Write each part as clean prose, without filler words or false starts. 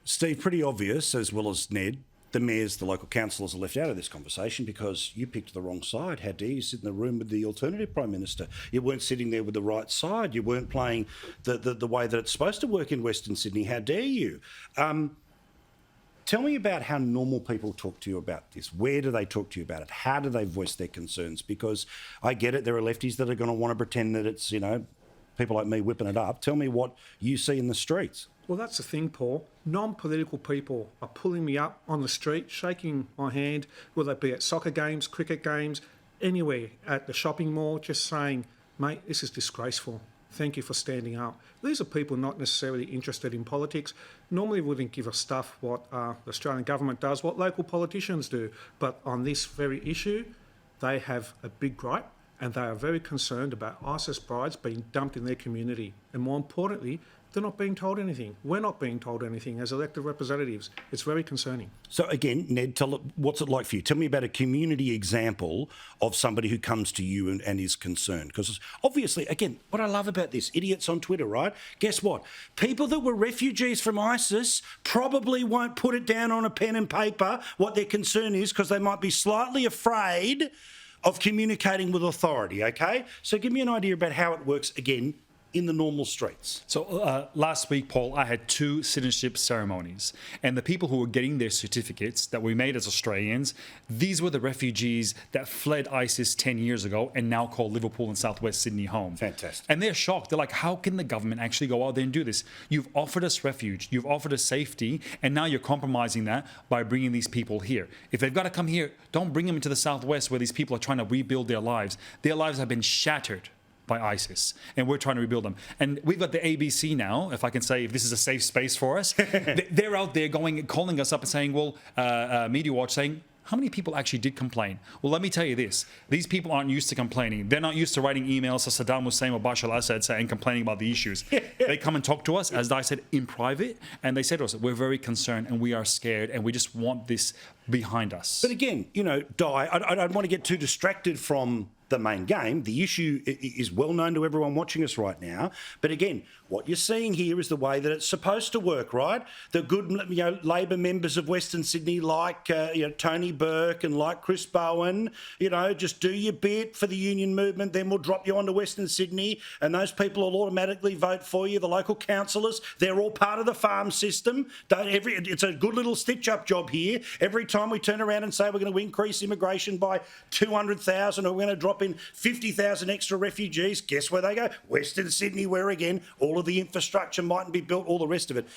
Steve, pretty obvious, as well as Ned, the mayors, the local councillors are left out of this conversation because you picked the wrong side. How dare you sit in the room with the alternative Prime Minister? You weren't sitting there with the right side. You weren't playing the way that it's supposed to work in Western Sydney. How dare you? Tell me about how normal people talk to you about this. Where do they talk to you about it? How do they voice their concerns? Because I get it, there are lefties that are going to want to pretend that it's, people like me whipping it up. Tell me what you see in the streets. Well, that's the thing, Paul. Non-political people are pulling me up on the street, shaking my hand, whether it be at soccer games, cricket games, anywhere, at the shopping mall, just saying, mate, this is disgraceful. Thank you for standing up. These are people not necessarily interested in politics. Normally wouldn't give a stuff what the Australian government does, what local politicians do. But on this very issue, they have a big gripe and they are very concerned about ISIS brides being dumped in their community. And more importantly, they're not being told anything. We're not being told anything as elected representatives. It's very concerning. So again, Ned, what's it like for you? Tell me about a community example of somebody who comes to you and is concerned. Because obviously, again, what I love about this, idiots on Twitter, right? Guess what? People that were refugees from ISIS probably won't put it down on a pen and paper what their concern is because they might be slightly afraid of communicating with authority, okay? So give me an idea about how it works, again, in the normal streets. So last week, Paul, I had 2 citizenship ceremonies, and the people who were getting their certificates that we made as Australians, these were the refugees that fled ISIS 10 years ago and now call Liverpool and Southwest Sydney home. Fantastic. And they're shocked. They're like, how can the government actually go out there and do this? You've offered us refuge, you've offered us safety, and now you're compromising that by bringing these people here. If they've got to come here, don't bring them into the Southwest where these people are trying to rebuild their lives. Their lives have been shattered by ISIS, and we're trying to rebuild them. And we've got the ABC now, if I can say, if this is a safe space for us, they're out there calling us up and saying, well, Media Watch saying, how many people actually did complain? Well, let me tell you this. These people aren't used to complaining. They're not used to writing emails to Saddam Hussein or Bashar al-Assad saying, complaining about the issues. They come and talk to us, as I said, in private, and they said to us, we're very concerned and we are scared and we just want this behind us. But again, Di, I don't want to get too distracted from the main game. The issue is well known to everyone watching us right now. But again, what you're seeing here is the way that it's supposed to work, right? The good, Labor members of Western Sydney, like Tony Burke and like Chris Bowen, just do your bit for the union movement. Then we'll drop you onto Western Sydney, and those people will automatically vote for you. The local councillors, they're all part of the farm system. It's a good little stitch-up job here. Every time we turn around and say we're going to increase immigration by 200,000, or we're going to drop in 50,000 extra refugees, guess where they go? Western Sydney, where again all of the infrastructure mightn't be built, all the rest of it.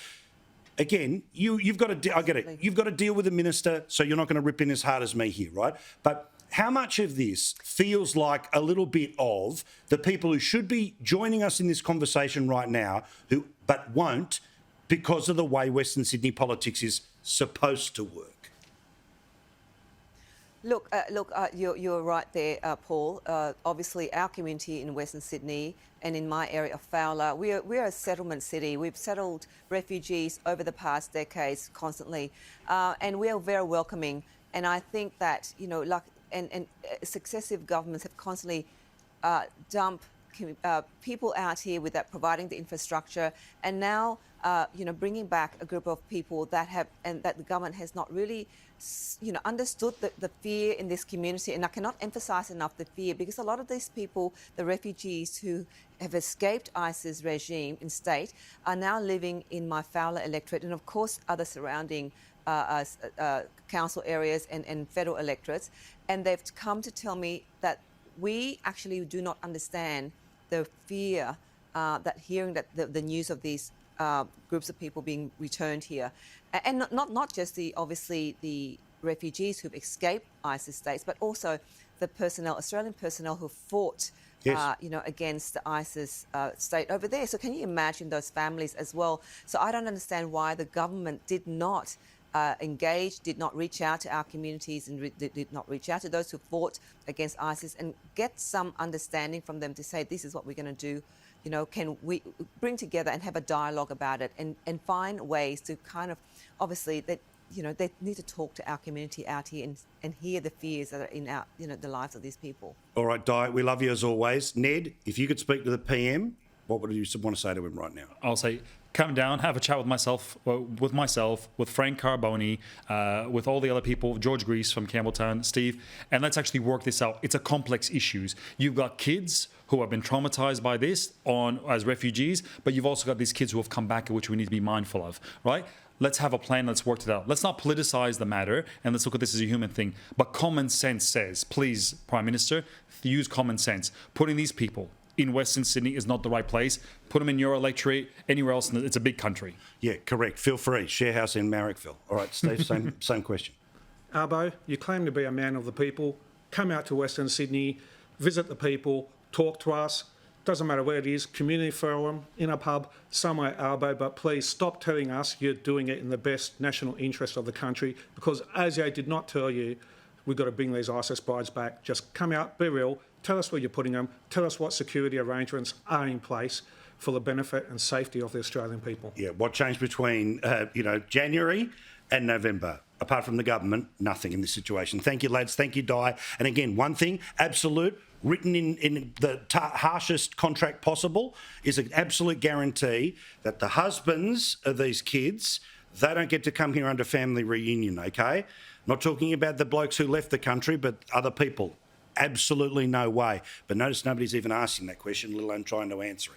Again, you've got to, I get it, you've got to deal with the minister, so you're not going to rip in as hard as me here, right? But how much of this feels like a little bit of the people who should be joining us in this conversation right now, but won't because of the way Western Sydney politics is supposed to work? Look, you're right there, Paul. Obviously, our community in Western Sydney and in my area of Fowler, we're a settlement city. We've settled refugees over the past decades constantly, and we are very welcoming. And I think that, successive governments have constantly dumped people out here without providing the infrastructure, and now, bringing back a group of people that the government has not really understood the fear in this community. And I cannot emphasize enough the fear, because a lot of these people, the refugees who have escaped ISIS regime in state, are now living in my Fowler electorate and, of course, other surrounding council areas and federal electorates. And they've come to tell me that we actually do not understand the fear that hearing that the news of these groups of people being returned here, and not just obviously the refugees who've escaped ISIS states, but also the Australian personnel who fought, yes, against the ISIS state over there. So can you imagine those families as well? So I don't understand why the government did not engage, did not reach out to our communities, and did not reach out to those who fought against ISIS and get some understanding from them to say, this is what we're going to do. Can we bring together and have a dialogue about it and find ways to kind of, obviously, that, they need to talk to our community out here and hear the fears that are in our, the lives of these people. All right, Di, we love you as always. Ned, if you could speak to the PM, what would you want to say to him right now? I'll say, come down, have a chat with myself, with Frank Carboni, with all the other people, George Grease from Campbelltown, Steve, and let's actually work this out. It's a complex issue. You've got kids who have been traumatized by this as refugees, but you've also got these kids who have come back, which we need to be mindful of, right? Let's have a plan. Let's work it out. Let's not politicize the matter, and let's look at this as a human thing. But common sense says, please, Prime Minister, use common sense. Putting these people in Western Sydney is not the right place. Put them in your electorate, anywhere else. It's a big country. Yeah, correct. Feel free. Share house in Marrickville. All right, Steve, same question. Arbo, you claim to be a man of the people. Come out to Western Sydney, visit the people, talk to us. Doesn't matter where it is, community forum, in a pub, somewhere, Arbo, but please stop telling us you're doing it in the best national interest of the country, because ASIO did not tell you we've got to bring these ISIS brides back. Just come out, be real, tell us where you're putting them, tell us what security arrangements are in place for the benefit and safety of the Australian people. Yeah, what changed between, January and November? Apart from the government, nothing in this situation. Thank you, lads. Thank you, Di. And again, one thing, absolute, written in the harshest contract possible, is an absolute guarantee that the husbands of these kids, they don't get to come here under family reunion, okay? Not talking about the blokes who left the country, but other people. Absolutely no way. But notice nobody's even asking that question, let alone trying to answer it.